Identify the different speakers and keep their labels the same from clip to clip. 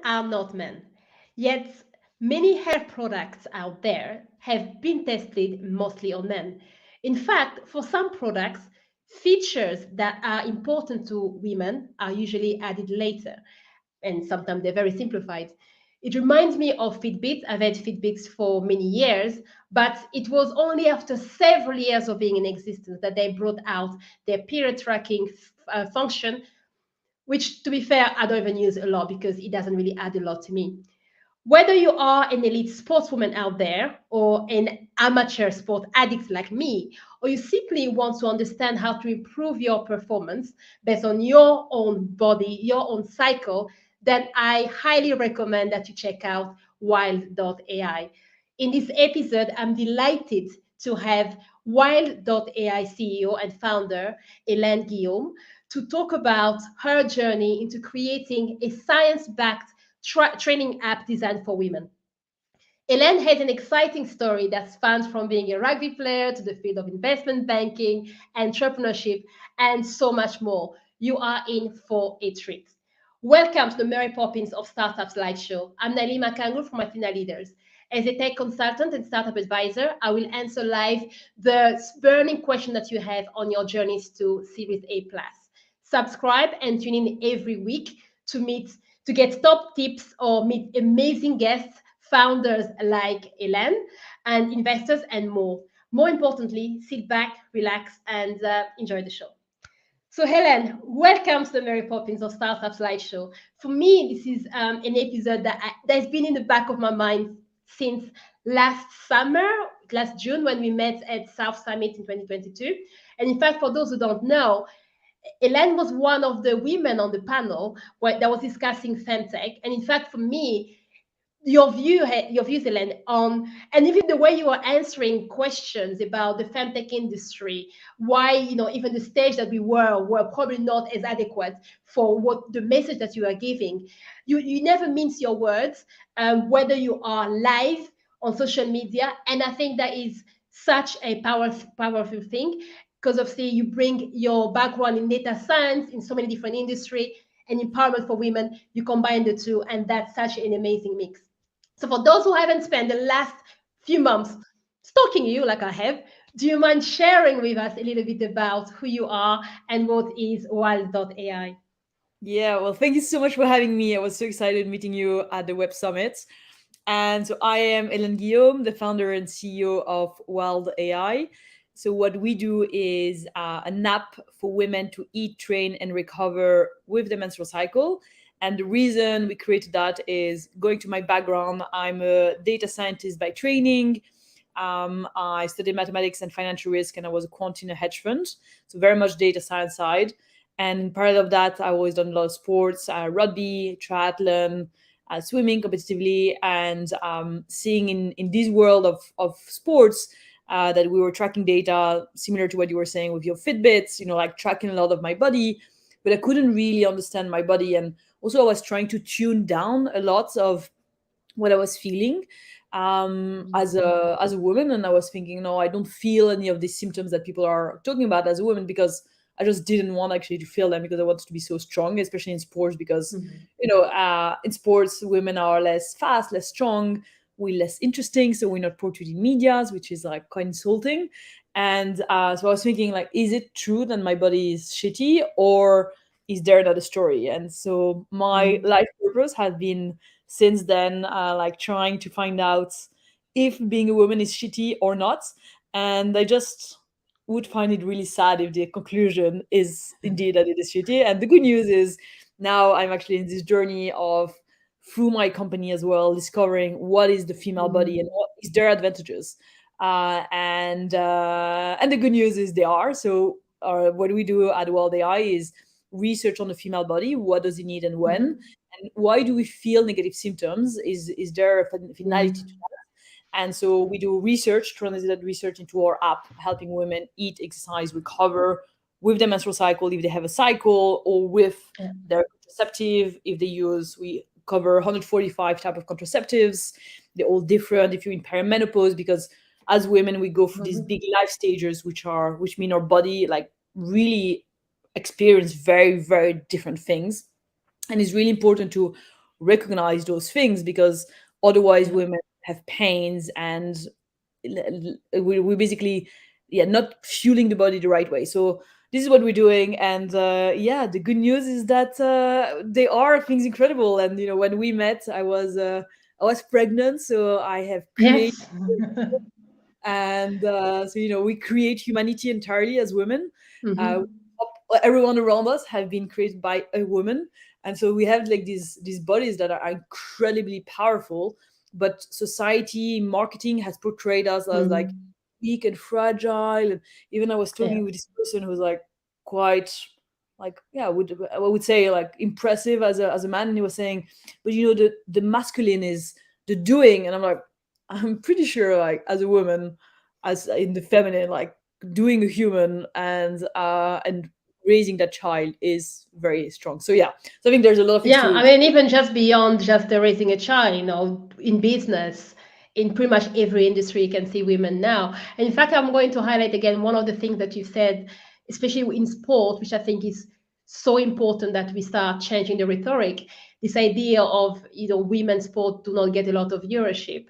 Speaker 1: are not men. Yet, many hair products out there have been tested mostly on men. In fact, for some products, features that are important to women are usually added later, and sometimes they're very simplified. It reminds me of Fitbit. I've had Fitbits for many years, but it was only after several years of being in existence that they brought out their period tracking function, which, to be fair, I don't even use a lot because it doesn't really add a lot to me. Whether you are an elite sportswoman out there or an amateur sport addict like me, or you simply want to understand how to improve your performance based on your own body, your own cycle, then I highly recommend that you check out Wild.ai. In this episode, I'm delighted to have Wild.ai CEO and founder Hélène Guillaume to talk about her journey into creating a science-backed training app designed for women. Hélène has an exciting story that spans from being a rugby player to the field of investment banking, entrepreneurship, and so much more. You are in for a treat. Welcome to the Mary Poppins of Startup Slideshow. I'm Nalima Kangul from Athena Leaders. As a tech consultant and startup advisor, I will answer live the burning question that you have on your journeys to Series A+. Subscribe and tune in every week to get top tips or meet amazing guests, founders like Hélène, and investors and more. More importantly, sit back, relax, and enjoy the show. So, Hélène, welcome to the Mary Poppins of Startup Slideshow. For me, this is an episode that's been in the back of my mind since last summer, last June, when we met at South Summit in 2022. And in fact, for those who don't know, Hélène was one of the women on the panel that was discussing FemTech. And in fact, for me, your views, Hélène, on and even the way you were answering questions about the femtech industry, why even the stage that we were probably not as adequate for what the message that you are giving. You never mince your words, whether you are live on social media, and I think that is such a powerful thing because obviously you bring your background in data science in so many different industry and empowerment for women. You combine the two, and that's such an amazing mix. So for those who haven't spent the last few months stalking you like I have, do you mind sharing with us a little bit about who you are and what is Wild.ai?
Speaker 2: Yeah, well, thank you so much for having me. I was so excited meeting you at the Web Summit. And so I am Hélène Guillaume, the founder and CEO of Wild.ai. So what we do is an app for women to eat, train, and recover with the menstrual cycle. And the reason we created that is going to my background. I'm a data scientist by training. I studied mathematics and financial risk, and I was a quant in a hedge fund. So very much data science side. And part of that, I always done a lot of sports, rugby, triathlon, swimming competitively, and seeing in this world of sports that we were tracking data similar to what you were saying with your Fitbits, like tracking a lot of my body, but I couldn't really understand my body. And also I was trying to tune down a lot of what I was feeling as a woman. And I was thinking, no, I don't feel any of these symptoms that people are talking about as a woman, because I just didn't want actually to feel them, because I wanted to be so strong, especially in sports, because, in sports, women are less fast, less strong, we're less interesting. So we're not portrayed in medias, which is like quite insulting. And so I was thinking, like, is it true that my body is shitty, or is there another story? And so my life purpose has been since then, like trying to find out if being a woman is shitty or not. And I just would find it really sad if the conclusion is indeed that it is shitty. And the good news is now I'm actually in this journey of, through my company as well, discovering what is the female body and what is their advantages. And the good news is they are. So what we do at Wild.ai is research on the female body. What does it need and when? And why do we feel negative symptoms? Is there a finality to that? And so we do research, translate that research into our app, helping women eat, exercise, recover with their menstrual cycle, if they have a cycle, or with their contraceptive. If they use, we cover 145 type of contraceptives. They're all different. If you're in perimenopause, because as women, we go through these big life stages, which mean our body like really experience very, very different things. And it's really important to recognize those things, because otherwise women have pains, and we basically, yeah, not fueling the body the right way. So this is what we're doing. And yeah, the good news is that there are things incredible. And when we met, I was pregnant, so I have created,
Speaker 1: Yes.
Speaker 2: and so we create humanity entirely as women. uh,
Speaker 1: Hmm.
Speaker 2: Everyone around us have been created by a woman, and so we have like these bodies that are incredibly powerful. But society, marketing has portrayed us as like
Speaker 1: Hmm.
Speaker 2: weak and fragile. And even I was
Speaker 1: Yeah.
Speaker 2: talking with this person who's like quite, like, yeah, I would say like impressive as a man, and he was saying, but the masculine is the doing. And I'm like, I'm pretty sure, like, as a woman, as in the feminine, like doing a human and raising that child is very strong. So yeah, so I think there's a lot of things
Speaker 1: Yeah, I
Speaker 2: to.
Speaker 1: mean, even just beyond just the raising a child, in business, in pretty much every industry, you can see women now. And in fact, I'm going to highlight again one of the things that you said, especially in sport, which I think is so important that we start changing the rhetoric. This idea of, women's sport do not get a lot of viewership.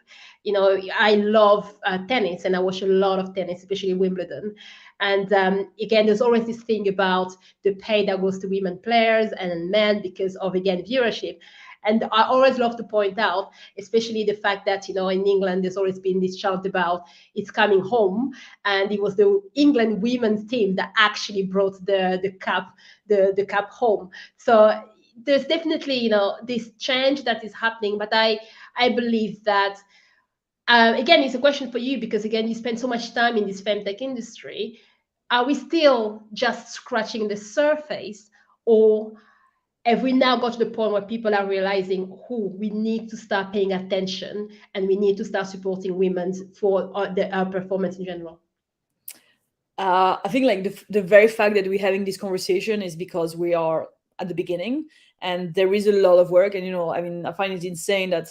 Speaker 1: I love tennis, and I watch a lot of tennis, especially Wimbledon. And again, there's always this thing about the pay that goes to women players and men because of, again, viewership. And I always love to point out, especially the fact that, in England, there's always been this chant about it's coming home. And it was the England women's team that actually brought the cup home. So there's definitely, this change that is happening. But I believe that, again, it's a question for you because, again, you spend so much time in this femtech industry. Are we still just scratching the surface, or have we now got to the point where people are realizing who we need to start paying attention and we need to start supporting women for our performance in general?
Speaker 2: I think like the very fact that we're having this conversation is because we are at the beginning, and there is a lot of work. And I mean, I find it insane that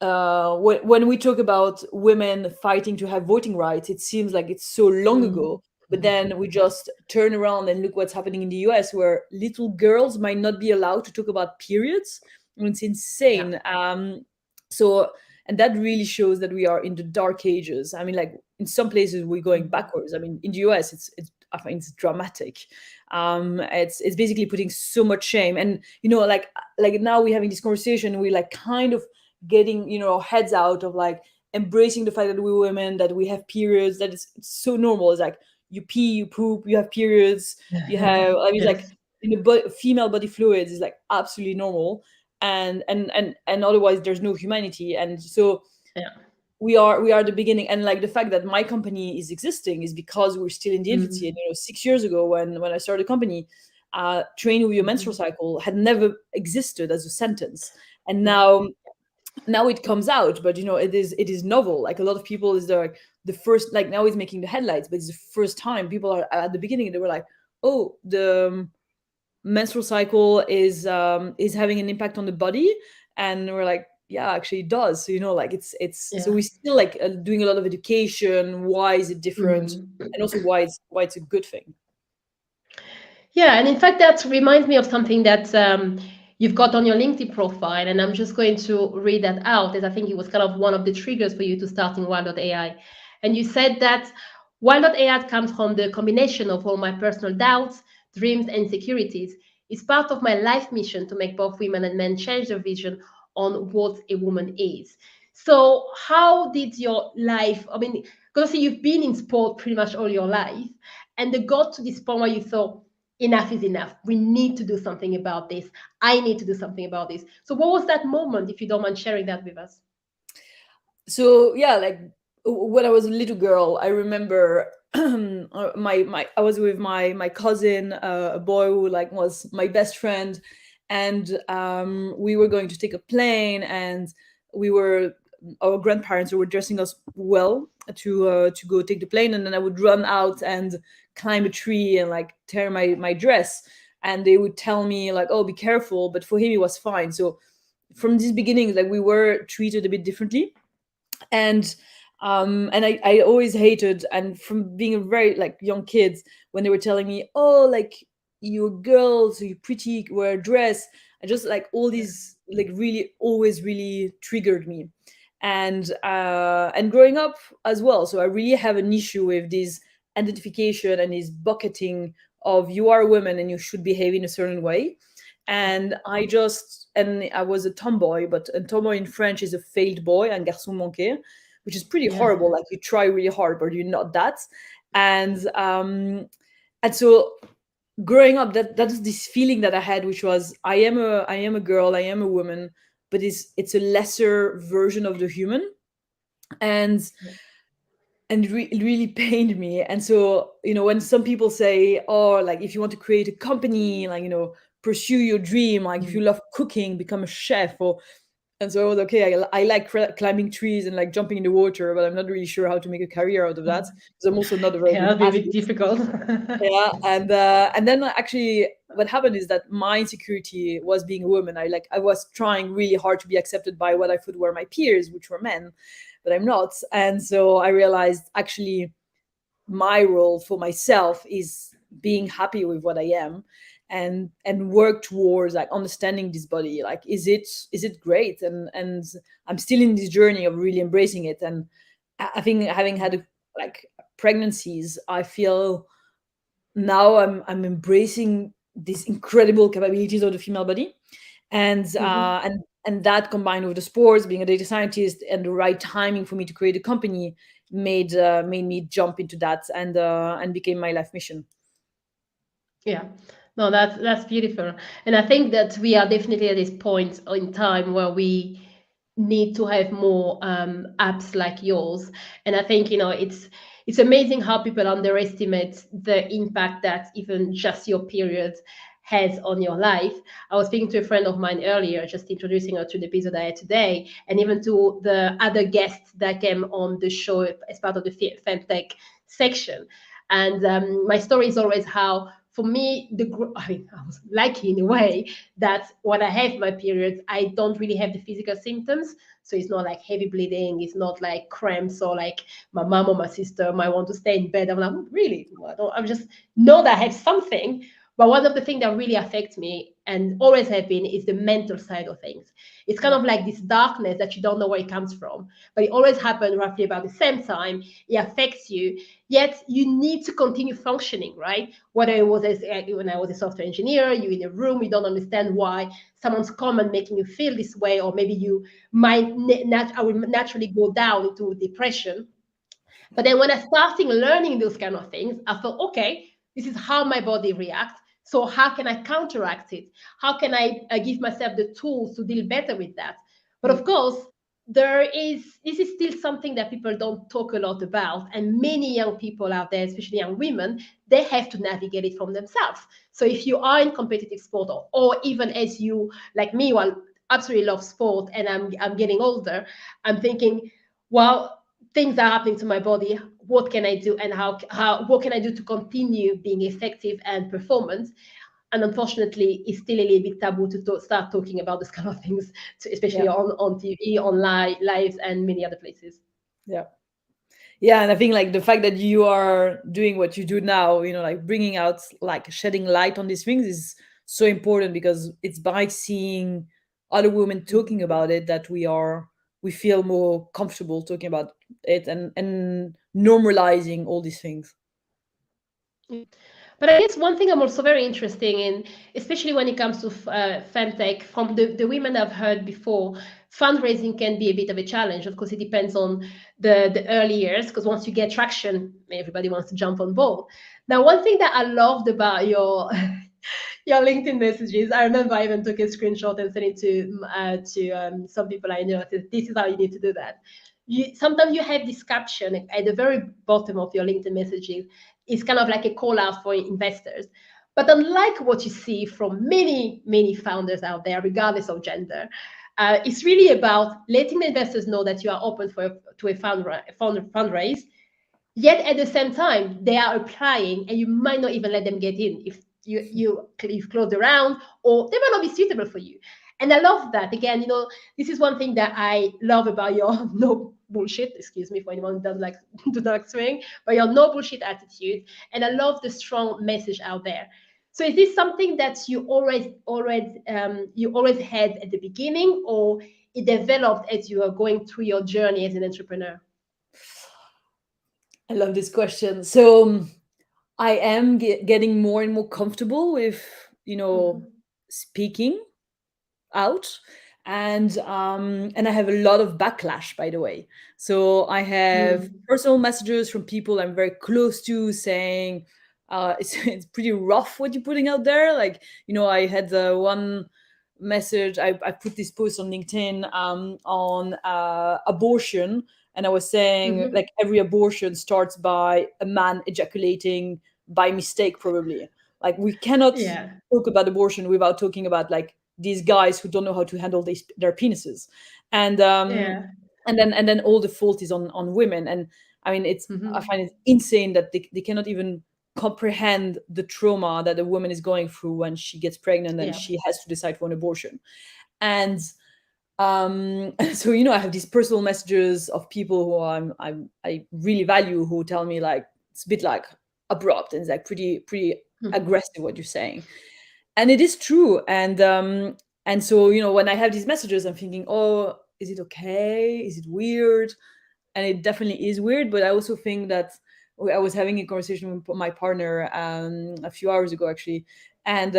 Speaker 2: when we talk about women fighting to have voting rights, it seems like it's so long
Speaker 1: Mm.
Speaker 2: ago. But then we just turn around and look what's happening in the US, where little girls might not be allowed to talk about periods. And it's
Speaker 1: Yeah.
Speaker 2: insane. So, and that really shows that we are in the dark ages. I mean, like in some places we're going
Speaker 1: Mm.
Speaker 2: backwards. I mean, in the US, it's I think it's dramatic. It's basically putting so much shame. And like now we're having this conversation, we like kind of getting our heads out of like embracing the fact that we're women, that we have periods, that it's so normal. It's like you pee, you poop, you have periods, you have, I mean, it's like
Speaker 1: Yes.
Speaker 2: female body fluids is like absolutely normal. And otherwise there's no humanity. And so
Speaker 1: Yeah.
Speaker 2: we are the beginning. And like the fact that my company is existing is because we're still in the infancy. And
Speaker 1: Mm.
Speaker 2: 6 years ago, when I started the company, training with your menstrual
Speaker 1: Mhm.
Speaker 2: cycle had never existed as a sentence. And
Speaker 1: Yeah.
Speaker 2: now it comes out. But it is novel. Like a lot of people is the first, like now it's making the headlights, but it's the first time people are at the beginning, they were like, oh, the menstrual cycle is having an impact on the body. And we're like, yeah, actually it does. So like it's so
Speaker 1: Yeah.
Speaker 2: we still like doing a lot of education, why is it different,
Speaker 1: Mhm.
Speaker 2: and also why it's a good thing.
Speaker 1: Yeah, and in fact, that reminds me of something that you've got on your LinkedIn profile, and I'm just going to read that out, as I think it was kind of one of the triggers for you to starting Wild.ai. And you said that Wild.ai comes from the combination of all my personal doubts, dreams, and insecurities. It's part of my life mission to make both women and men change their vision on what a woman is. So, how did your life? I mean, because you've been in sport pretty much all your life, and it got to this point where you thought, enough is enough. We need to do something about this. I need to do something about this. So, what was that moment, if you don't mind sharing that with us?
Speaker 2: So yeah, like when I was a little girl, I remember my I was with my cousin, a boy who like was my best friend. And we were going to take a plane, and we were our grandparents were dressing us well to go take the plane. And then I would run out and climb a tree and like tear my dress. And they would tell me like, oh, be careful. But for him it was fine. So from this beginning, like we were treated a bit differently. And I always hated, and from being a very like young kid, when they were telling me, oh, like you're a girl, so you're pretty, wear a dress. I just like all
Speaker 1: Yeah.
Speaker 2: these like really always really triggered me. And growing up as well, so I really have an issue with this identification and this bucketing of you are a woman and you should behave in a certain way. And I was a tomboy, but a tomboy in French is a failed boy, un garçon manqué, which is pretty
Speaker 1: Yeah.
Speaker 2: horrible. Like you try really hard, but you're not that. And um and so growing up, that's this feeling that I had, which was I am a girl, I am a woman, but it's a lesser version of the human. And it really pained me. And so, when some people say, oh, like if you want to create a company, like, pursue your dream, like if you love cooking, become a chef. Or And so I was okay, I like climbing trees and like jumping in the water, but I'm not really sure how to make a career out of that, because I'm also not a very
Speaker 1: Yeah,
Speaker 2: good
Speaker 1: that'd be a bit
Speaker 2: athlete.
Speaker 1: difficult.
Speaker 2: Yeah. And then actually what happened is that my insecurity was being a woman. I was trying really hard to be accepted by what I thought were my peers, which were men, but I'm not. And so I realized actually my role for myself is being happy with what I am, and work towards like understanding this body. Like, is it great? And I'm still in this journey of really embracing it. And I think having had like pregnancies, I feel now I'm embracing these incredible capabilities of the female body. And that, combined with the sports, being a data scientist, and the right timing for me to create a company, made me jump into that, and became my life mission.
Speaker 1: Yeah. No, that's beautiful. And I think that we are definitely at this point in time where we need to have more apps like yours. And I think, it's amazing how people underestimate the impact that even just your period has on your life. I was speaking to a friend of mine earlier, just introducing her to the episode I had today, and even to the other guests that came on the show as part of the FemTech section. And my story is always how, for me, I mean, I was lucky in a way that when I have my periods, I don't really have the physical symptoms. So it's not like heavy bleeding, it's not like cramps, or like my mom or my sister might want to stay in bed. I'm like, "Oh, really? Well, I'm just know that I have something." But one of the things that really affects me and always have been is the mental side of things. It's kind
Speaker 2: Yeah.
Speaker 1: of like this darkness that you don't know where it comes from, but it always happens roughly about the same time. It affects you, yet you need to continue functioning, right? Whether it was when I was a software engineer, you're in a room, you don't understand why someone's comment making you feel this way, or maybe you might I will naturally go down into depression. But then when I started learning those kind of things, I thought, okay, this is how my body reacts. So how can I counteract it? How can I give myself the tools to deal better with that? But
Speaker 2: Mm.
Speaker 1: of course, this is still something that people don't talk a lot about, and many young people out there, especially young women, they have to navigate it from themselves. So if you are in competitive sport, or even as you, like me, well, absolutely love sport, and I'm getting older, I'm thinking, well, things are happening to my body. What can I do, and how what can I do to continue being effective and performance? And unfortunately, it's still a little bit taboo to start talking about this kind of things, especially
Speaker 2: Yeah.
Speaker 1: on TV, on lives, and many other places.
Speaker 2: Yeah. Yeah. And I think like the fact that you are doing what you do now, like bringing out, like shedding light on these things, is so important, because it's by seeing other women talking about it that we feel more comfortable talking about it, and normalizing all these things.
Speaker 1: But I guess one thing I'm also very interested in, especially when it comes to femtech, from the women I've heard before, fundraising can be a bit of a challenge. Of course, it depends on the early years, because once you get traction, everybody wants to jump on board. Now, one thing that I loved about your your LinkedIn messages, I remember I even took a screenshot and sent it to some people I know. I said, this is how you need to do that. Sometimes you have this caption at the very bottom of your LinkedIn messages. It's kind of like a call out for investors. But unlike what you see from many founders out there, regardless of gender, it's really about letting the investors know that you are open to a fundraise. Yet at the same time, they are applying, and you might not even let them get in if you've closed the round, or they might not be suitable for you. And I love that. Again, this is one thing that I love about your no bullshit. Excuse me for anyone who doesn't like do not like swearing, but your no bullshit attitude. And I love the strong message out there. So is this something that you always had at the beginning, or it developed as you are going through your journey as an entrepreneur?
Speaker 2: I love this question. So I am getting more and more comfortable with,
Speaker 1: Mm-hmm.
Speaker 2: speaking out, and I have a lot of backlash, by the way. So I have
Speaker 1: Mm.
Speaker 2: personal messages from people I'm very close to saying, it's pretty rough what you're putting out there. Like, I had one message. I put this post on LinkedIn on abortion, and I was saying,
Speaker 1: Mm-hmm.
Speaker 2: like, every abortion starts by a man ejaculating by mistake, probably. Like, we cannot
Speaker 1: Yeah.
Speaker 2: talk about abortion without talking about, like, these guys who don't know how to handle their penises, and um
Speaker 1: Yeah.
Speaker 2: and then all the fault is on women. And I mean, I
Speaker 1: Mm-hmm.
Speaker 2: find it insane that they cannot even comprehend the trauma that a woman is going through when she gets pregnant and
Speaker 1: Yeah.
Speaker 2: she has to decide for an abortion. And so, I have these personal messages of people who I really value, who tell me, like, it's a bit like abrupt, and it's like pretty
Speaker 1: Mm-hmm.
Speaker 2: aggressive what you're saying. And it is true. And so, when I have these messages, I'm thinking, oh, is it okay, is it weird? And it definitely is weird. But I also think that I was having a conversation with my partner a few hours ago, actually. And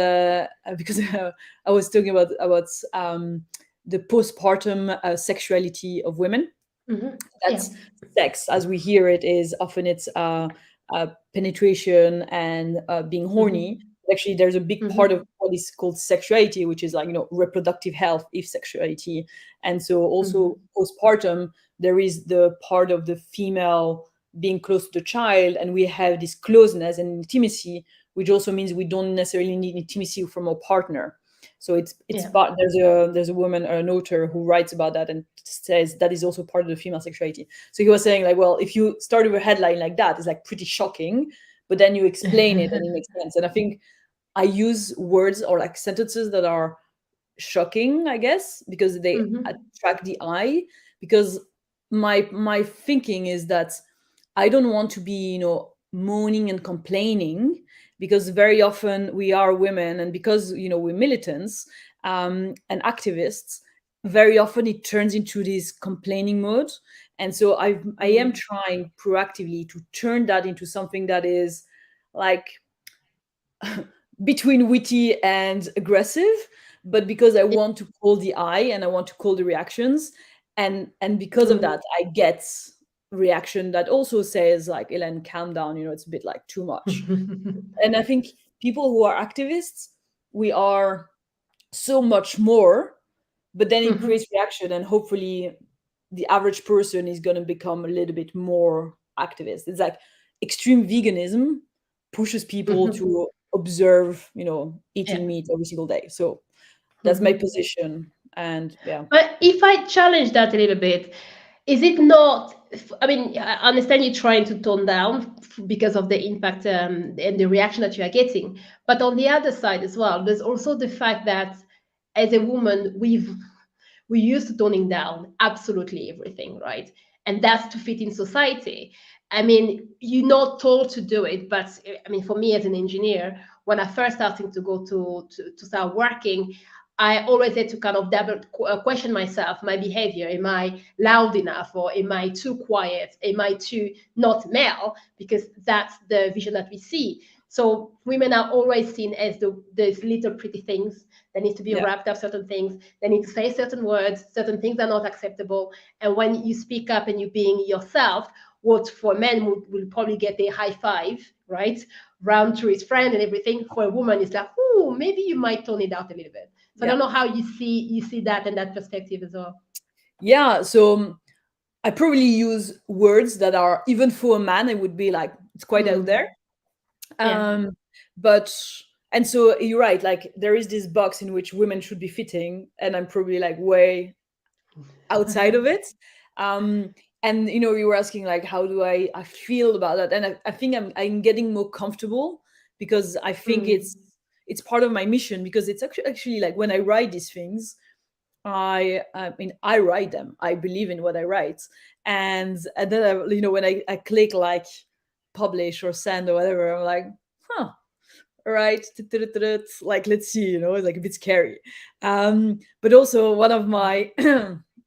Speaker 2: because I was talking about the postpartum sexuality of women.
Speaker 1: Mm-hmm. Yeah.
Speaker 2: That's sex as we hear it is often it's penetration and being horny.
Speaker 1: Mm-hmm.
Speaker 2: Actually, there's a big part of
Speaker 1: Mm-hmm.
Speaker 2: what is called sexuality, which is, like, reproductive health, if sexuality. And so also
Speaker 1: Mm-hmm.
Speaker 2: postpartum, there is the part of the female being close to the child, and we have this closeness and intimacy, which also means we don't necessarily need intimacy from our partner. So it's
Speaker 1: Yeah.
Speaker 2: part, there's a woman, an author, who writes about that and says that is also part of the female sexuality. So he was saying, like, well, if you start with a headline like that, it's like pretty shocking, but then you explain it and it makes sense. And I think I use words or like sentences that are shocking, I guess, because they
Speaker 1: Mm-hmm.
Speaker 2: attract the eye. Because my thinking is that I don't want to be, moaning and complaining, because very often we are women, and because, we're militants and activists, very often it turns into this complaining mode. And so I am
Speaker 1: Mm.
Speaker 2: trying proactively to turn that into something that is, like, between witty and aggressive, but because I want to call the eye and I want to call the reactions. And because of that, I get reaction that also says, like, Ellen, calm down, it's a bit like too much.
Speaker 1: Mm-hmm.
Speaker 2: And I think people who are activists, we are so much more, but then it creates reaction, and hopefully the average person is going to become a little bit more activist. It's like extreme veganism pushes people
Speaker 1: Mm-hmm.
Speaker 2: to observe, eating
Speaker 1: Yeah.
Speaker 2: meat every single day. So that's my
Speaker 1: Mm-hmm.
Speaker 2: position. And yeah.
Speaker 1: But if I challenge that a little bit, is it not? I mean, I understand you're trying to tone down because of the impact and the reaction that you are getting. But on the other side as well, there's also the fact that as a woman, we're used to toning down absolutely everything, right? And that's to fit in society. I mean, you're not told to do it, but I mean, for me as an engineer, when I first started to go to start working, I always had to kind of question myself, my behavior. Am I loud enough, or am I too quiet? Am I too not male? Because that's the vision that we see. So women are always seen as those little pretty things that need to be
Speaker 2: Yeah.
Speaker 1: wrapped up, certain things. They need to say certain words, certain things are not acceptable. And when you speak up and you're being yourself, what for men will probably get a high five, right? Round to his friend and everything. For a woman, it's like, oh, maybe you might tone it out a little bit. So I
Speaker 2: Yeah.
Speaker 1: don't know how you see that and that perspective as well.
Speaker 2: Yeah. So I probably use words that are, even for a man, it would be like, it's quite out there.
Speaker 1: Mm. Yeah.
Speaker 2: um but and so you're right, like, there is this box in which women should be fitting, and I'm probably like way outside of it. um and you were asking, like, how do I feel about that, and I think I'm getting more comfortable, because I think
Speaker 1: Mm.
Speaker 2: it's part of my mission, because it's actually like, when I write these things, I mean, I write them, I believe in what I write. And then when I click, like, publish or send or whatever, I'm like, huh, right? Like, let's see, it's like a bit scary. But also one of my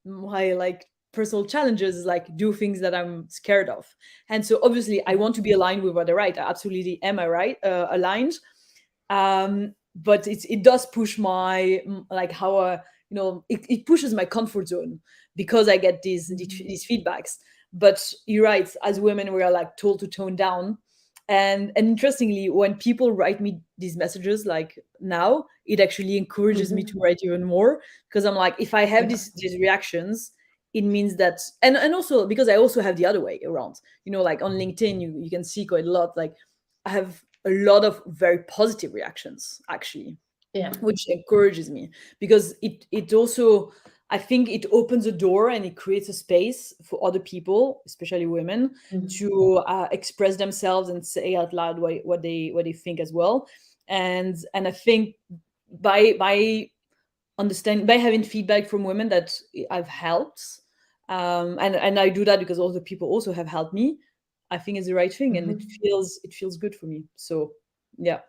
Speaker 2: my like personal challenges is like do things that I'm scared of. And so obviously I want to be aligned with what I write. I absolutely am, I right aligned. But it does push my like how it pushes my comfort zone because I get these feedbacks. But you're right, as women we are like told to tone down. And interestingly, when people write me these messages like now, it actually encourages me to
Speaker 1: Mhm.
Speaker 2: write even more, because I'm like, if I have
Speaker 1: Yeah.
Speaker 2: these reactions, it means that. And also because I also have the other way around, like on LinkedIn you can see quite a lot, like I have a lot of very positive reactions actually,
Speaker 1: Yeah.
Speaker 2: which encourages me, because it also, I think it opens a door and it creates a space for other people, especially women,
Speaker 1: Mhm.
Speaker 2: to express themselves and say out loud what they think as well. And I think by understanding, by having feedback from women that I've helped, and I do that because all the people also have helped me. I think it's the right thing, and
Speaker 1: Mhm.
Speaker 2: it feels good for me. So yeah.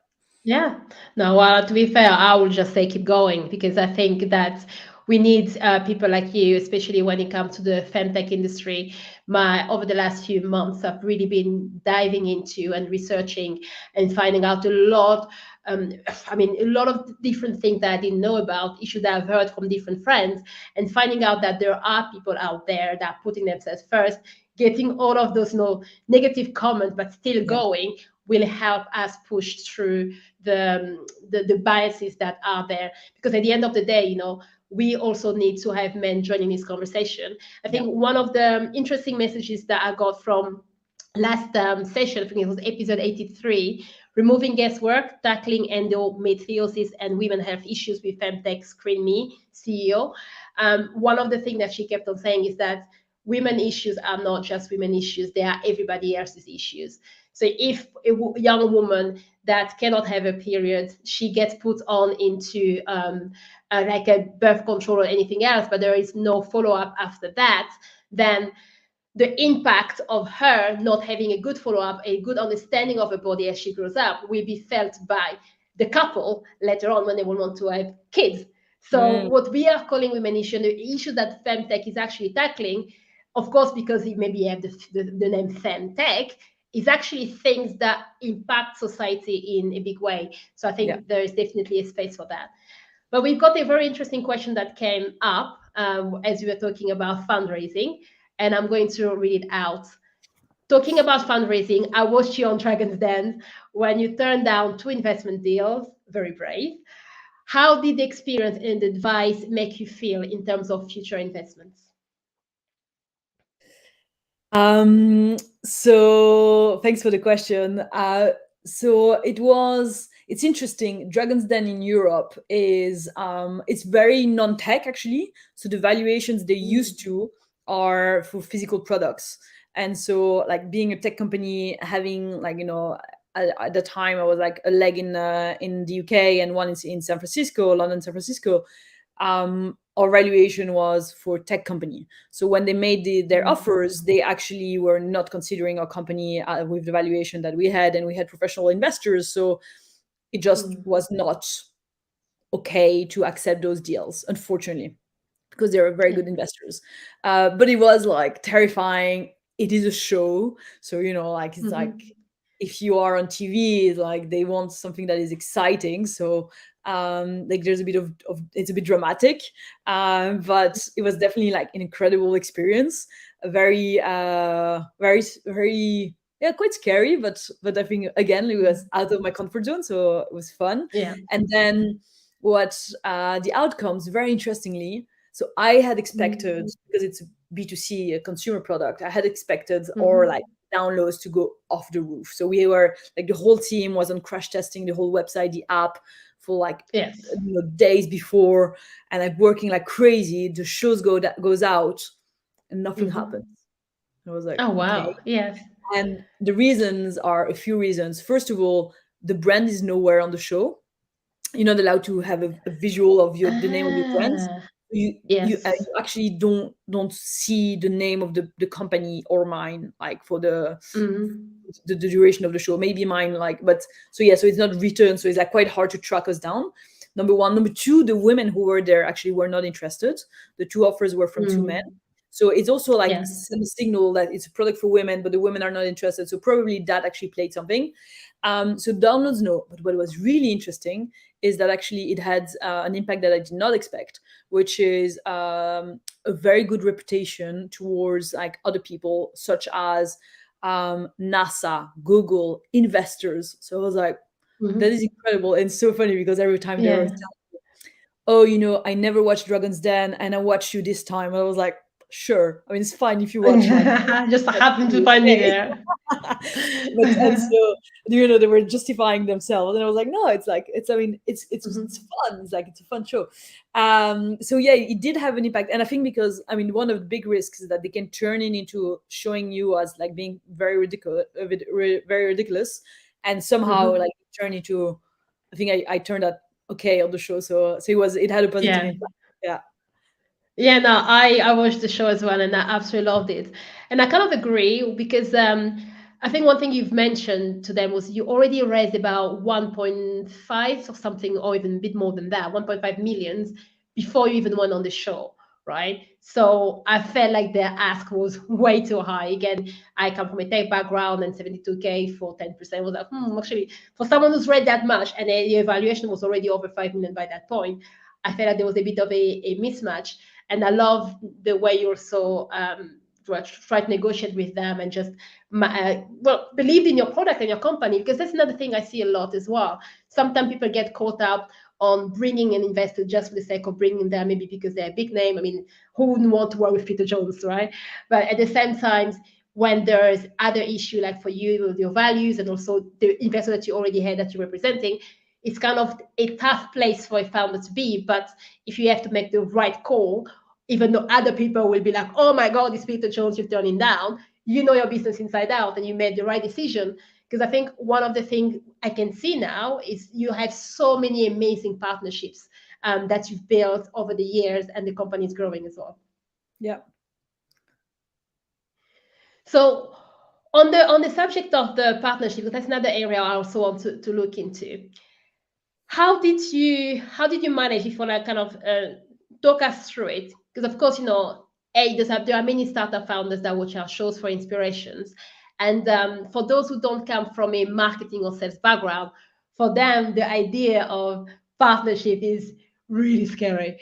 Speaker 1: Yeah. No, well, to be fair, I will just say keep going because I think that we need people like you, especially when it comes to the femtech industry. Over the last few months, I've really been diving into and researching and finding out a lot. Um, I mean, a lot of different things that I didn't know about, issues that I've heard from different friends, and finding out that there are people out there that are putting themselves first, getting all of those negative comments, but still
Speaker 2: Yeah.
Speaker 1: going will help us push through the biases that are there, because at the end of the day, we also need to have men joining this conversation. I
Speaker 2: Yeah.
Speaker 1: think one of the interesting messages that I got from last session, I think it was episode 83, removing guesswork, tackling endometriosis and women health issues with femtech screen me CEO. One of the things that she kept on saying is that women issues are not just women issues, they are everybody else's issues. So if a young woman that cannot have a period, she gets put on into like a birth control or anything else, but there is no follow-up after that, then the impact of her not having a good follow-up, a good understanding of her body as she grows up, will be felt by the couple later on when they will want to have kids. So
Speaker 2: Mm,
Speaker 1: what we are calling women issue, the issue that femtech is actually tackling, of course, because it maybe have the name femtech, is actually things that impact society in a big way. So I
Speaker 2: yeah.
Speaker 1: think there is definitely a space for that. But we've got a very interesting question that came up as we were talking about fundraising, and I'm going to read it out. Talking about fundraising, I watched you on Dragon's Den when you turned down two investment deals. Very brave. How did the experience and advice make you feel in terms of future investments?
Speaker 2: So thanks for the question. So it's interesting. Dragon's Den in Europe it's very non-tech actually. So the valuations they
Speaker 1: Mm.
Speaker 2: used to are for physical products. And so like being a tech company, having like, at the time I was like a leg in the UK and one in San Francisco, London, San Francisco. Our valuation was for tech company. So when they made their
Speaker 1: Mm.
Speaker 2: offers, they actually were not considering our company with the valuation that we had, and we had professional investors. So it just
Speaker 1: Mm.
Speaker 2: was not okay to accept those deals, unfortunately, because they were very
Speaker 1: Yeah.
Speaker 2: good investors. But it was like terrifying. It is a show, so like it's like
Speaker 1: Mhm.
Speaker 2: if you are on TV, like they want something that is exciting. So like there's a bit of it's a bit dramatic, but it was definitely like an incredible experience. A very very, yeah, quite scary, but I think again it was
Speaker 1: Mm.
Speaker 2: out of my comfort zone, so it was fun.
Speaker 1: Yeah.
Speaker 2: And then what the outcomes, very interestingly, so I had expected,
Speaker 1: Mm.
Speaker 2: because it's a B2C, a consumer product, I had expected or like
Speaker 1: Mhm.
Speaker 2: downloads to go off the roof. So we were like the whole team was on crash testing the whole website, the app, for like
Speaker 1: Yes.
Speaker 2: days before, and like working like crazy. The shows goes out and nothing happens.
Speaker 1: Mhm.
Speaker 2: I was like,
Speaker 1: Oh
Speaker 2: okay.
Speaker 1: wow. Yes.
Speaker 2: And the reasons are a few reasons. First of all, the brand is nowhere on the show. You're not allowed to have a visual of the name of your brand.
Speaker 1: Ah.
Speaker 2: You
Speaker 1: Yes.
Speaker 2: actually don't see the name of the company or mine, like for the
Speaker 1: Mm.
Speaker 2: the duration of the show. Maybe mine, like, but so yeah, so it's not written, so it's like quite hard to track us down. Number one. Number two, the women who were there actually were not interested. The two offers were from two men.
Speaker 1: Mm.
Speaker 2: So it's also like
Speaker 1: Yeah.
Speaker 2: some signal that it's a product for women, but the women are not interested. So probably that actually played something. So downloads, no. But what was really interesting is that actually it had an impact that I did not expect, which is a very good reputation towards like other people, such as NASA, Google, investors. So I was like, that is
Speaker 1: Mhm.
Speaker 2: incredible and so funny because every time they were,
Speaker 1: Yeah.
Speaker 2: oh, I never watched Dragon's Den and I watched you this time. And I was like, sure. I mean, it's fine if you watch like
Speaker 1: Just
Speaker 2: that's
Speaker 1: happened to find me
Speaker 2: okay.
Speaker 1: there.
Speaker 2: But and so they were justifying themselves, and I was like, no, it's like I mean, it's
Speaker 1: Mhm.
Speaker 2: fun. It's like it's a fun show. So yeah, it did have an impact, and I think because I mean, one of the big risks is that they can turn it into showing you as like being very ridiculous, very ridiculous, and somehow
Speaker 1: Mhm.
Speaker 2: like turn into. I think I turned out okay on the show, so it had a positive
Speaker 1: Yeah.
Speaker 2: impact. Yeah.
Speaker 1: Yeah, no, I watched the show as well, and I absolutely loved it. And I kind of agree because I think one thing you've mentioned to them was you already raised about 1.5 or something, or even a bit more than that, 1.5 millions before you even went on the show, right? So I felt like their ask was way too high. Again, I come from a tech background, and 72K for 10% was like, actually, for someone who's read that much, and the evaluation was already over 5 million by that point, I felt like there was a bit of a mismatch. And I love the way you're so try to negotiate with them and just believed in your product and your company, because that's another thing I see a lot as well. Sometimes people get caught up on bringing an investor just for the sake of bringing them, maybe because they're a big name. I mean, who wouldn't want to work with Peter Jones, right? But at the same time, when there's other issue like for you with your values and also the investor that you already had that you're representing, it's kind of a tough place for a founder to be. But if you have to make the right call, even though other people will be like, oh my God, it's Peter Jones you're turning down, you know your business inside out and you made the right decision. Because I think one of the things I can see now is you have so many amazing partnerships that you've built over the years, and the company is growing as well.
Speaker 2: Yeah.
Speaker 1: So on the subject of the partnership, that's another area I also want to look into. How did you manage, if you want to kind of talk us through it? Because of course, there are many startup founders that watch our shows for inspirations, and for those who don't come from a marketing or sales background, for them the idea of partnership is really scary.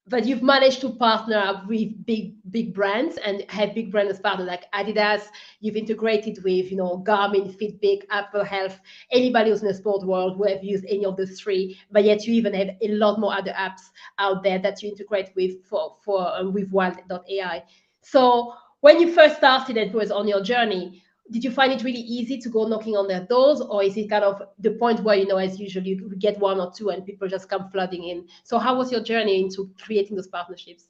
Speaker 1: But you've managed to partner up with big brands and have big brands as partners like Adidas. You've integrated with Garmin, Fitbit, Apple Health. Anybody who's in the sport world will have used any of the three, but yet you even have a lot more other apps out there that you integrate with with Wild.ai. So when you first started and was on your journey, did you find it really easy to go knocking on their doors, or is it kind of the point where, as usual, you get one or two and people just come flooding in? So how was your journey into creating those partnerships?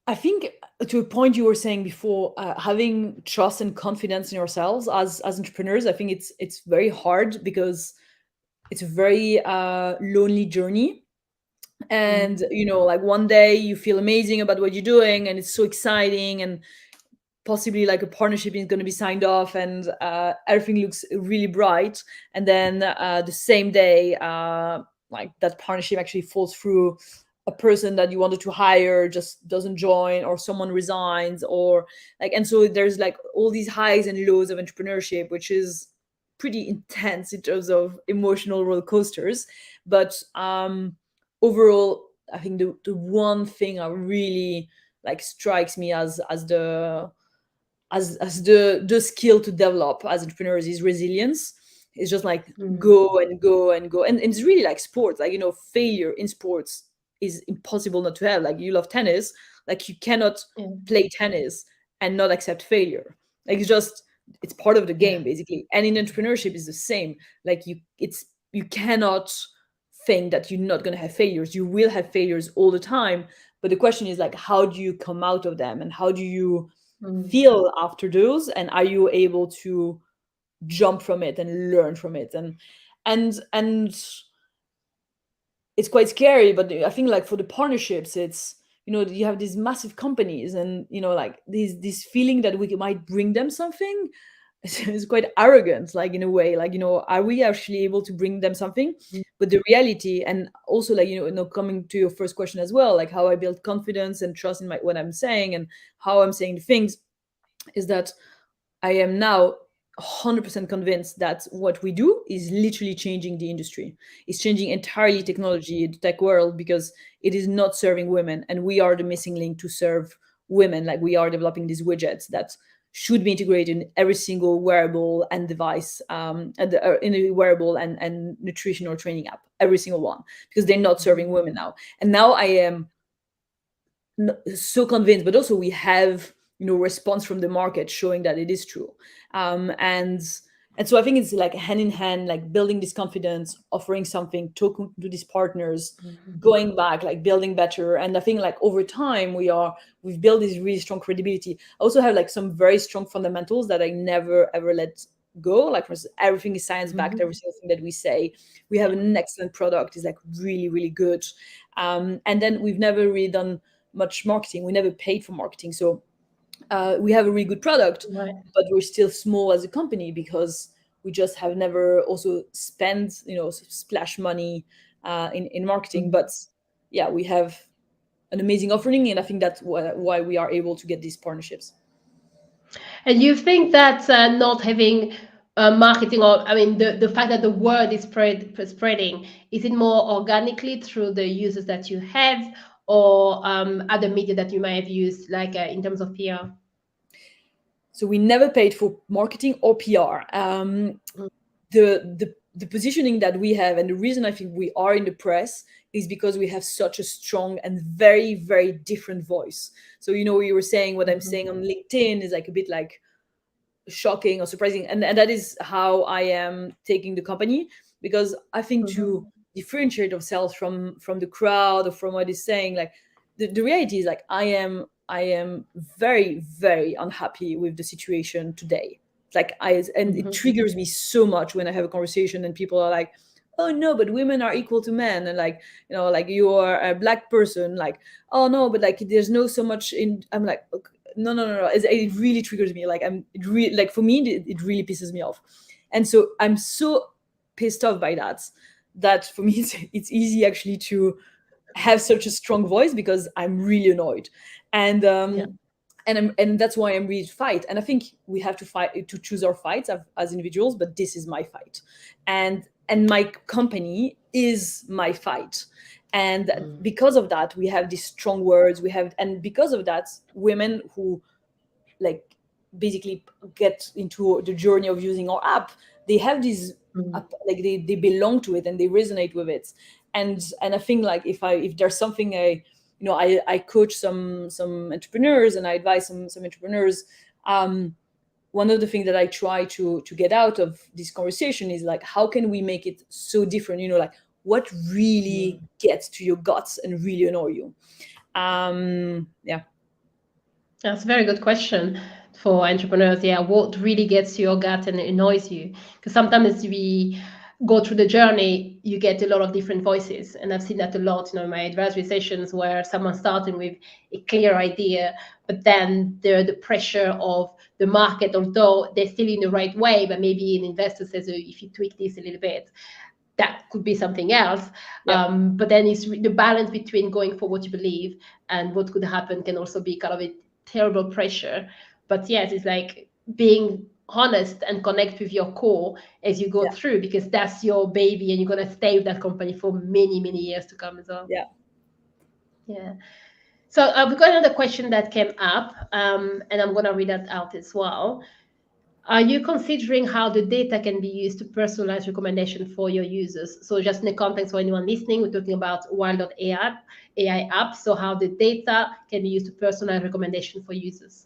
Speaker 2: I think to a point you were saying before, having trust and confidence in yourselves as entrepreneurs, I think it's very hard because it's a very lonely journey. And
Speaker 1: Mm.
Speaker 2: like one day you feel amazing about what you're doing, and it's so exciting, and possibly like a partnership is going to be signed off, and everything looks really bright. And then the same day, like that partnership actually falls through. A person that you wanted to hire just doesn't join, or someone resigns, or like, and so there's like all these highs and lows of entrepreneurship, which is pretty intense in terms of emotional roller coasters. But overall, I think the one thing I really like strikes me as the skill to develop as entrepreneurs is resilience. It's just like
Speaker 1: Mm.
Speaker 2: go and go and go, and it's really like sports. Like failure in sports is impossible not to have. Like you love tennis, like you cannot
Speaker 1: Yeah.
Speaker 2: play tennis and not accept failure. Like it's part of the
Speaker 1: Yeah.
Speaker 2: game basically. And in entrepreneurship is the same. Like you cannot think that you're not going to have failures. You will have failures all the time, but the question is like, how do you come out of them, and how do you
Speaker 1: Mm.
Speaker 2: feel after those, and are you able to jump from it and learn from it? And it's quite scary, but I think like for the partnerships, it's you have these massive companies, and like this feeling that we might bring them something, it's quite arrogant, like in a way, like, are we actually able to bring them something? But the reality, and also like, coming to your first question as well, like how I build confidence and trust in what I'm saying and how I'm saying the things, is that I am now 100% convinced that what we do is literally changing the industry. It's changing entirely technology, the tech world, because it is not serving women, and we are the missing link to serve women. Like, we are developing these widgets that should be integrated in every single wearable and device, in a wearable and nutrition or training app, every single one, because they're not serving women now. And now I am so convinced, but also we have response from the market showing that it is true. And so I think it's like hand in hand, like building this confidence, offering something, talking to these partners, going back, like building better. And I think like over time we've built this really strong credibility. I also have like some very strong fundamentals that I never ever let go. Like, for instance, everything is science backed, every single thing that we say. We have an excellent product, is like really, really good. And then we've never really done much marketing. We never paid for marketing. So we have a really good product,
Speaker 1: Right.
Speaker 2: but we're still small as a company because we just have never also spent, splash money in marketing. But yeah, we have an amazing offering, and I think that's why we are able to get these partnerships.
Speaker 1: And you think that not having marketing, or I mean, the fact that the word is spreading, is it more organically through the users that you have, or other media that you might have used, like in terms of PR?
Speaker 2: So we never paid for marketing or PR. The positioning that we have, and the reason I think we are in the press, is because we have such a strong and very, very different voice. So you were saying what I'm saying on LinkedIn is like a bit like shocking or surprising, and that is how I am taking the company, because I think to differentiate ourselves from the crowd or from what is saying, like the reality is like I am very, very unhappy with the situation today. Like, and it triggers me so much when I have a conversation and people are like, oh no, but women are equal to men, and like, like, you are a black person, like, oh no, but like there's no so much in. I'm like, okay, no, no, no, no. It really triggers me. Like, it really, like, for me, it really pisses me off. And so I'm so pissed off by that for me it's easy actually to have such a strong voice, because I'm really annoyed. And
Speaker 1: Yeah.
Speaker 2: and that's why I'm ready to fight. And I think we have to fight, to choose our fights as individuals, but this is my fight, and my company is my fight. And because of that, we have these strong words, and because of that, women who like basically get into the journey of using our app, they have these like they belong to it and they resonate with it. And I think like if there's something I coach some entrepreneurs, and I advise some entrepreneurs. One of the things that I try to get out of this conversation is like, how can we make it so different? Like, what really gets to your guts and really annoy you? Yeah.
Speaker 1: That's a very good question for entrepreneurs. Yeah, what really gets to your gut and annoys you? Because sometimes we go through the journey, you get a lot of different voices, and I've seen that a lot. In my advisory sessions, where someone's starting with a clear idea, but then the pressure of the market, although they're still in the right way, but maybe an investor says, oh, if you tweak this a little bit, that could be something else.
Speaker 2: Yeah.
Speaker 1: But then it's the balance between going for what you believe and what could happen can also be kind of a terrible pressure. But yes, it's like being honest and connect with your core as you go
Speaker 2: Yeah.
Speaker 1: through, because that's your baby and you're going to stay with that company for many, many years to come as well.
Speaker 2: Yeah.
Speaker 1: Yeah. So we've got another question that came up, and I'm going to read that out as well. Are you considering how the data can be used to personalize recommendation for your users? So just in the context for anyone listening, we're talking about Wild.ai app. So how the data can be used to personalize recommendation for users.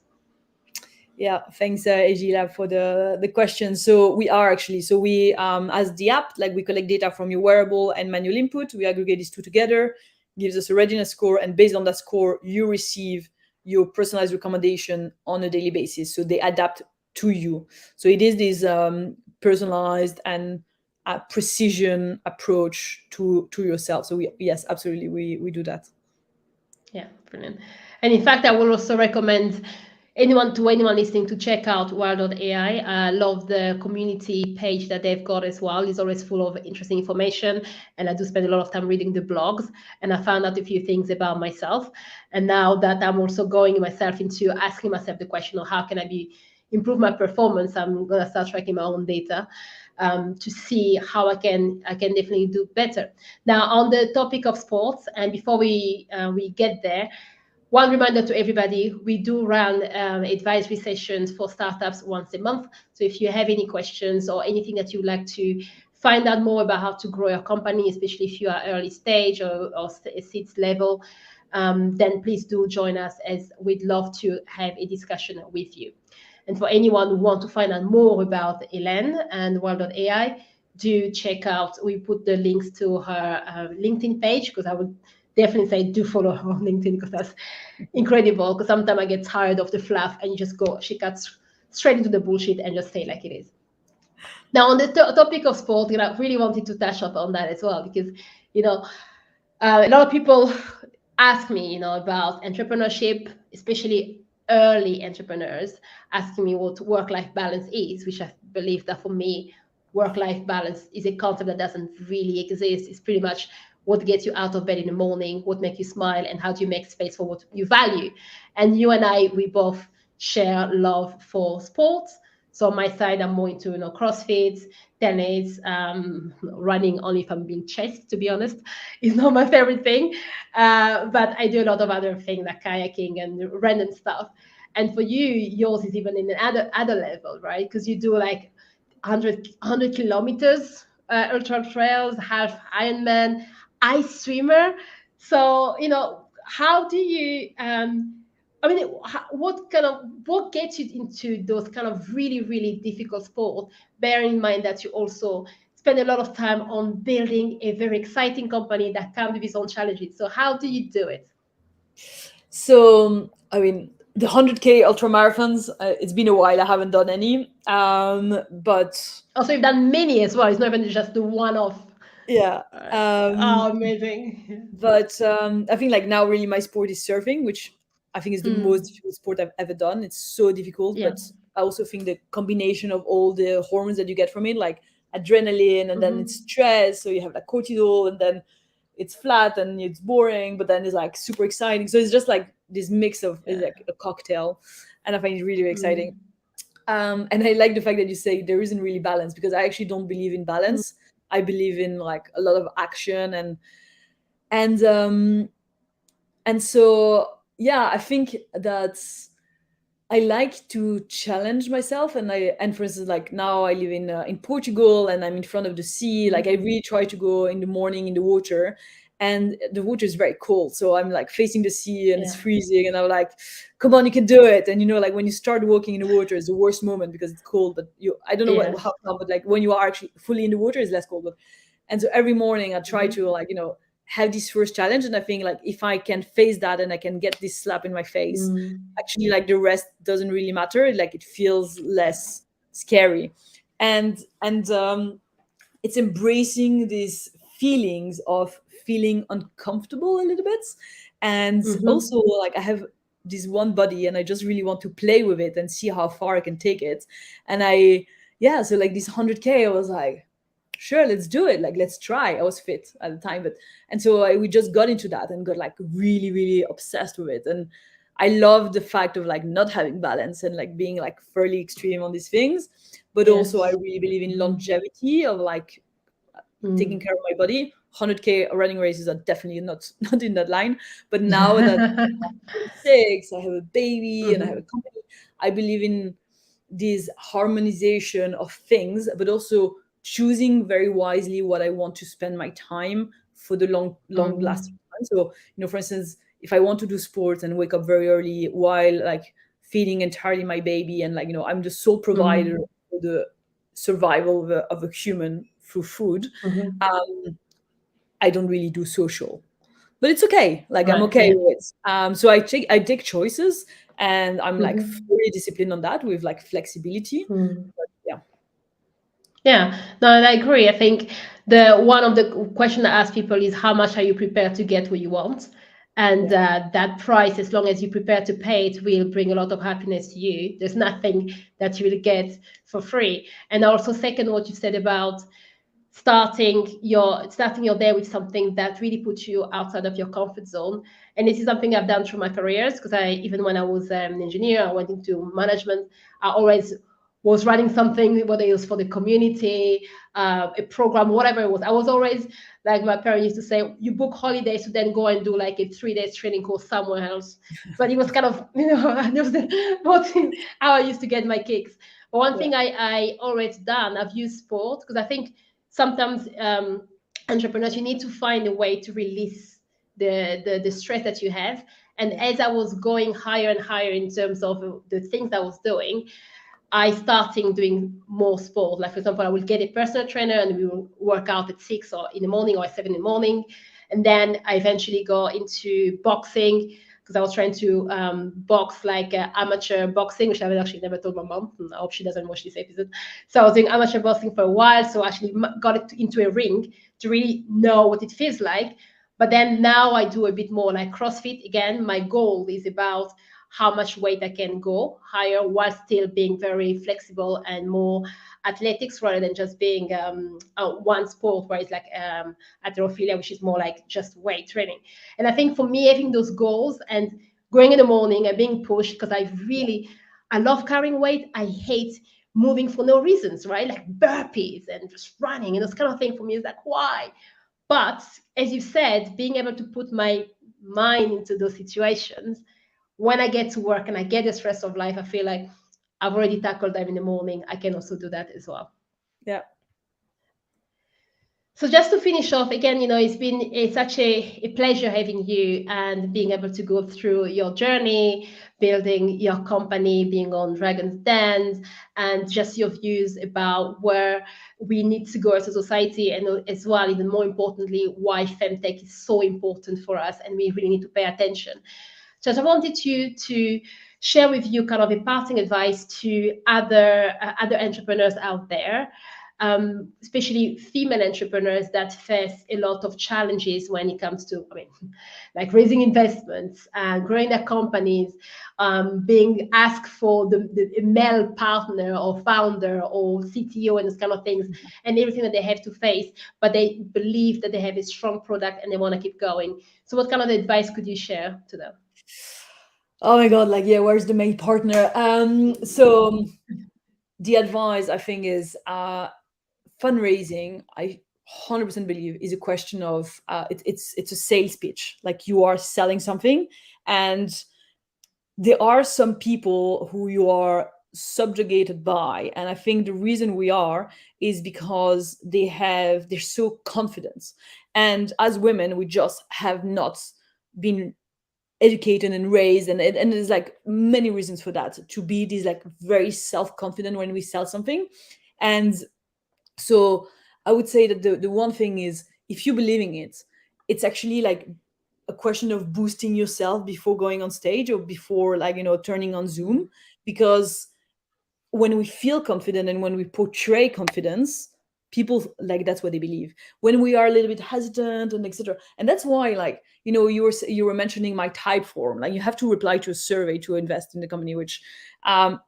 Speaker 2: Yeah, thanks, Agila, for the question. So we are actually, so we, as the app, like, we collect data from your wearable and manual input. We aggregate these two together, gives us a readiness score, and based on that score, you receive your personalized recommendation on a daily basis. So they adapt to you. So it is this personalized and precision approach to yourself. So yes, absolutely, we do that.
Speaker 1: Yeah, brilliant. And in fact, I will also recommend anyone listening to check out Wild.ai. I love the community page that they've got as well. It's always full of interesting information. And I do spend a lot of time reading the blogs. And I found out a few things about myself. And now that I'm also going myself into asking myself the question of how can I improve my performance, I'm gonna start tracking my own data to see how I can definitely do better. Now on the topic of sports, and before we get there, one reminder to everybody, we do run advisory sessions for startups once a month. So if you have any questions or anything that you'd like to find out more about how to grow your company, especially if you are early stage or seed level, then please do join us, as we'd love to have a discussion with you. And for anyone who want to find out more about Hélène and Wild.ai, do check out, we put the links to her LinkedIn page, because I would definitely say do follow her on LinkedIn, because that's incredible. Because sometimes I get tired of the fluff and she cuts straight into the bullshit and just say like it is. Now on the topic of sport, I really wanted to touch up on that as well, because a lot of people ask me about entrepreneurship, especially early entrepreneurs, asking me what work-life balance is, which I believe that for me, work-life balance is a concept that doesn't really exist. It's pretty much what gets you out of bed in the morning, what makes you smile, and how do you make space for what you value. And you and I, we both share love for sports. So on my side, I'm more into CrossFit, tennis, running, only if I'm being chased, to be honest, is not my favorite thing. But I do a lot of other things like kayaking and random stuff. And for you, yours is even in another level, right? Because you do like 100 kilometers, ultra trails, half Ironman, ice swimmer. So, how do you, what gets you into those kind of really, really difficult sports, bearing in mind that you also spend a lot of time on building a very exciting company that comes with its own challenges. So how do you do it?
Speaker 2: So, the 100K ultra marathons, it's been a while. I haven't done any. But
Speaker 1: also, you've done many as well. It's not even just the one-off.
Speaker 2: yeah.
Speaker 1: Amazing.
Speaker 2: But I think like now really my sport is surfing, which I think is the most difficult sport I've ever done. It's so difficult,
Speaker 1: Yeah.
Speaker 2: but I also think the combination of all the hormones that you get from it, like adrenaline, and then it's stress, so you have like cortisol, and then it's flat and it's boring, but then it's like super exciting. So it's just like this mix of it's like a cocktail, and I find it really, really exciting. And I like the fact that you say there isn't really balance, because I actually don't believe in balance. I believe in like a lot of action and so yeah, I think that I like to challenge myself, and for instance, like now I live in Portugal and I'm in front of the sea. Like I really try to go in the morning in the water, and the water is very cold, so I'm like facing the sea and it's freezing, and I'm like, come on, you can do it. And like when you start walking in the water, it's the worst moment because it's cold, but I don't know how come, but like when you are actually fully in the water, it's less cold. And so every morning I try to like have this first challenge, and I think like if I can face that and I can get this slap in my face, actually like the rest doesn't really matter. Like it feels less scary, and it's embracing these feelings of feeling uncomfortable a little bit, and also like I have this one body and I just really want to play with it and see how far I can take it. And so like this 100K, I was like, sure, let's do it. Like, let's try. I was fit at the time, and so we just got into that and got like really, really obsessed with it. And I love the fact of like not having balance and like being like fairly extreme on these things, but also I really believe in longevity of like taking care of my body. 100K running races are definitely not in that line. But now that I'm 26, I have a baby and I have a company, I believe in this harmonization of things, but also choosing very wisely what I want to spend my time for the long lasting time. So, for instance, if I want to do sports and wake up very early while like feeding entirely my baby, and like, I'm the sole provider for the survival of a human through food, I don't really do social. But it's okay. Like I'm okay with it. So I take choices, and I'm like very disciplined on that with like flexibility. But yeah.
Speaker 1: Yeah, no, and I agree. I think one of the question I ask people is how much are you prepared to get what you want? And that price, as long as you prepare to pay it, will bring a lot of happiness to you. There's nothing that you will get for free. And also, second, what you said about starting your day with something that really puts you outside of your comfort zone. And this is something I've done through my careers, because I, even when I was an engineer, I went into management. I always was running something, whether it was for the community, a program, whatever it was. I was always, like my parents used to say, you book holidays to then go and do like a 3 days training course somewhere else. But it was kind of, that was how I used to get my kicks. But one thing I always done, I've used sport, because I think sometimes entrepreneurs, you need to find a way to release the stress that you have. And as I was going higher and higher in terms of the things I was doing, I started doing more sport. Like, for example, I will get a personal trainer and we will work out at 6 or in the morning or 7 in the morning. And then I eventually got into boxing, because I was trying to box like amateur boxing, which I have actually never told my mom. I hope she doesn't watch this episode. So I was doing amateur boxing for a while. So I actually got it into a ring to really know what it feels like. But then now I do a bit more like CrossFit. Again, my goal is about how much weight I can go higher while still being very flexible and more athletics, rather than just being one sport where it's like halterophilia, which is more like just weight training. And I think for me, having those goals and going in the morning and being pushed, because I love carrying weight. I hate moving for no reasons, right? Like burpees and just running and this kind of thing for me is like, why? But as you said, being able to put my mind into those situations, when I get to work and I get the stress of life, I feel like I've already tackled them in the morning. I can also do that as well.
Speaker 2: Yeah.
Speaker 1: So just to finish off, again, it's such a pleasure having you and being able to go through your journey, building your company, being on Dragon's Den, and just your views about where we need to go as a society, and as well, even more importantly, why FemTech is so important for us and we really need to pay attention. So I wanted you to share with you kind of a parting advice to other entrepreneurs out there, especially female entrepreneurs that face a lot of challenges when it comes to, like raising investments and growing their companies, being asked for the male partner or founder or CTO and those kind of things, and everything that they have to face, but they believe that they have a strong product and they want to keep going. So what kind of advice could you share to them?
Speaker 2: Oh my God, like, yeah, where's the main partner? So the advice I think is fundraising. I 100% believe is a question of it's a sales pitch. Like you are selling something, and there are some people who you are subjugated by, and I think the reason we are is because they're so confident, and as women we just have not been educated and raised, and there's like many reasons for that, to be these like very self-confident when we sell something. And so I would say that the one thing is, if you believe in it, it's actually like a question of boosting yourself before going on stage or before, like, turning on Zoom. Because when we feel confident and when we portray confidence, people, like, that's what they believe. When we are a little bit hesitant and etc., and that's why, like, you were mentioning my type form, like you have to reply to a survey to invest in the company, which and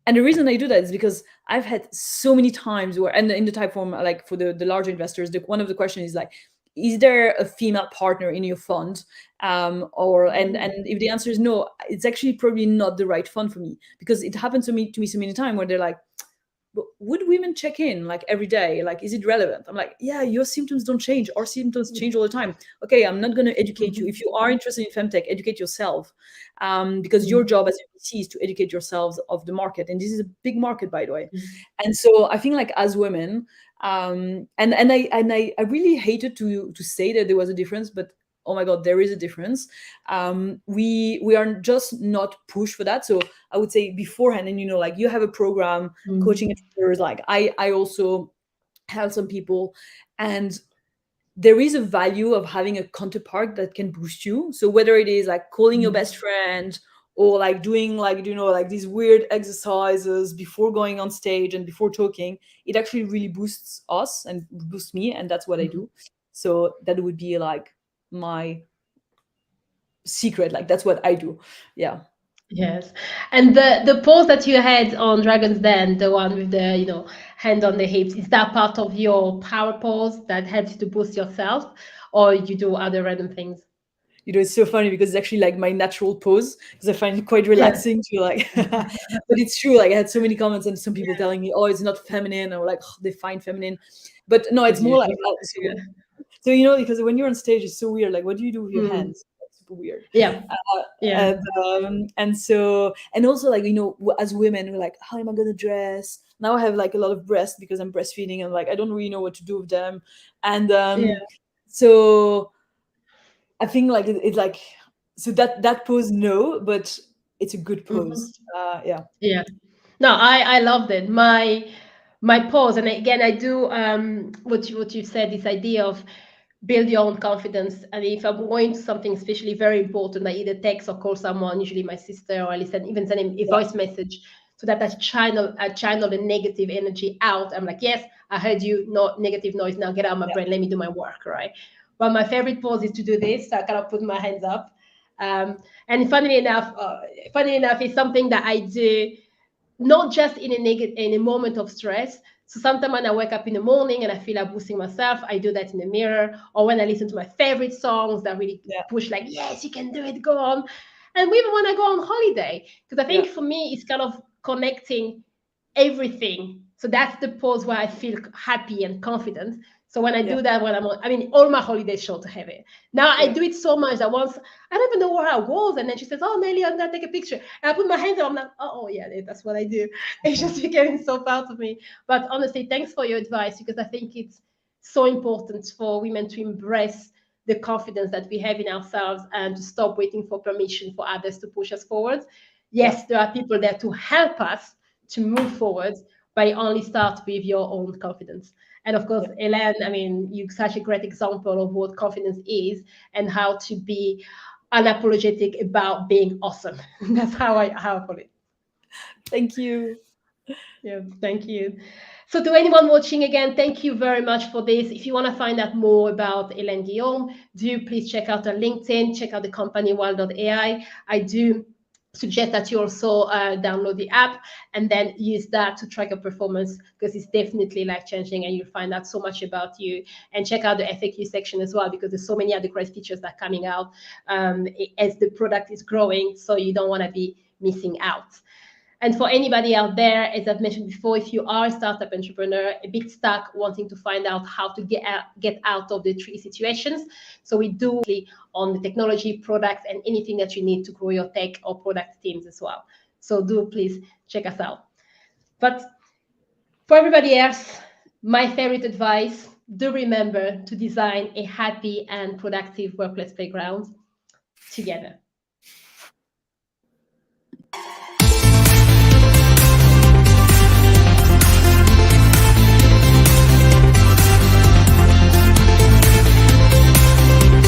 Speaker 2: the reason I do that is because I've had so many times where, and in the type form, like for the larger investors, one of the questions is like, is there a female partner in your fund? Or and if the answer is no, it's actually probably not the right fund for me, because it happened to me so many times where they're like, but would women check in like every day? Like, is it relevant? I'm like, yeah, your symptoms don't change. Our symptoms change all the time. Okay, I'm not going to educate you. If you are interested in femtech, educate yourself, because your job as a VC is to educate yourselves of the market, and this is a big market, by the way. And so I think, like, as women, and I really hated to say that there was a difference, but oh my God, there is a difference. We are just not pushed for that. So I would say beforehand, and like, you have a program coaching entrepreneurs, like I also help some people, and there is a value of having a counterpart that can boost you. So whether it is like calling your best friend, or like doing, like, like these weird exercises before going on stage and before talking, it actually really boosts us and boosts me, and that's what I do. So that would be like my secret. Like that's what I do. Yeah.
Speaker 1: Yes. And the pose that you had on Dragon's Den, the one with the, hand on the hips, is that part of your power pose that helps you to boost yourself, or you do other random things?
Speaker 2: It's so funny because it's actually like my natural pose, because I find it quite
Speaker 1: Yeah.
Speaker 2: relaxing to like but it's true, like I had so many comments and some people telling me, oh, it's not feminine, or like, oh, they find feminine, but no, it's
Speaker 1: Because
Speaker 2: more
Speaker 1: you
Speaker 2: like
Speaker 1: look
Speaker 2: so,
Speaker 1: like,
Speaker 2: so because when you're on stage, it's so weird, like what do you do with your
Speaker 1: mm,
Speaker 2: hands? It's super weird.
Speaker 1: yeah.
Speaker 2: uh,
Speaker 1: Yeah.
Speaker 2: and so, and also like, as women, we're like, how am I gonna dress now? I have like a lot of breasts because I'm breastfeeding, and like I don't really know what to do with them. And
Speaker 1: Yeah.
Speaker 2: so I think like it's like, so that pose, no, but it's a good
Speaker 1: Mhm.
Speaker 2: pose. Yeah,
Speaker 1: Yeah. No, I loved it. My pause, and again, I do what you said. This idea of build your own confidence, and if I'm going to something especially very important, I either text or call someone, usually my sister, or I listen, even send him a
Speaker 2: yeah,
Speaker 1: voice message, so that I channel the negative energy out. I'm like, yes, I heard you. No negative noise. Now get out of my
Speaker 2: yeah,
Speaker 1: brain. Let me do my work, right? But my favorite pose is to do this. So I kind of put my hands up. And funnily enough, it's something that I do not just in a moment of stress. So sometimes when I wake up in the morning and I feel like boosting myself, I do that in the mirror, or when I listen to my favorite songs that really
Speaker 2: yeah,
Speaker 1: push, like, yes, you can do it, go on. And even when I go on holiday, because I
Speaker 2: yeah,
Speaker 1: think for me it's kind of connecting everything. So that's the pose where I feel happy and confident. So when I
Speaker 2: yeah,
Speaker 1: do that, when I'm on, I mean, all my holidays sure to have it. Now I
Speaker 2: yeah.
Speaker 1: do it so much that once I don't even know where I was, and then she says, "Oh, Nelly, I'm gonna take a picture." And I put my hands up. I'm like, "Oh, yeah, that's what I do." It's just becoming so part of me. But honestly, thanks for your advice, because I think it's so important for women to embrace the confidence that we have in ourselves and to stop waiting for permission for others to push us forward.
Speaker 2: Yeah.
Speaker 1: Yes, there are people there to help us to move forward, but it only starts with your own confidence. And of course,
Speaker 2: Yeah.
Speaker 1: Hélène, I mean, you're such a great example of what confidence is and how to be unapologetic about being awesome. That's how I put it.
Speaker 2: Thank you.
Speaker 1: Yeah, thank you. So to anyone watching, again, thank you very much for this. If you want to find out more about Hélène Guillaume, do please check out her LinkedIn, check out the company Wild.ai. I do suggest that you also download the app and then use that to track your performance, because it's definitely life changing and you'll find out so much about you. And check out the FAQ section as well, because there's so many other great features that are coming out as the product is growing, so you don't want to be missing out. And for anybody out there, as I've mentioned before, if you are a startup entrepreneur, a bit stuck, wanting to find out how to get out of the tricky situations, so we do on the technology, products, and anything that you need to grow your tech or product teams as well. So do please check us out. But for everybody else, my favorite advice: do remember to design a happy and productive workplace playground together.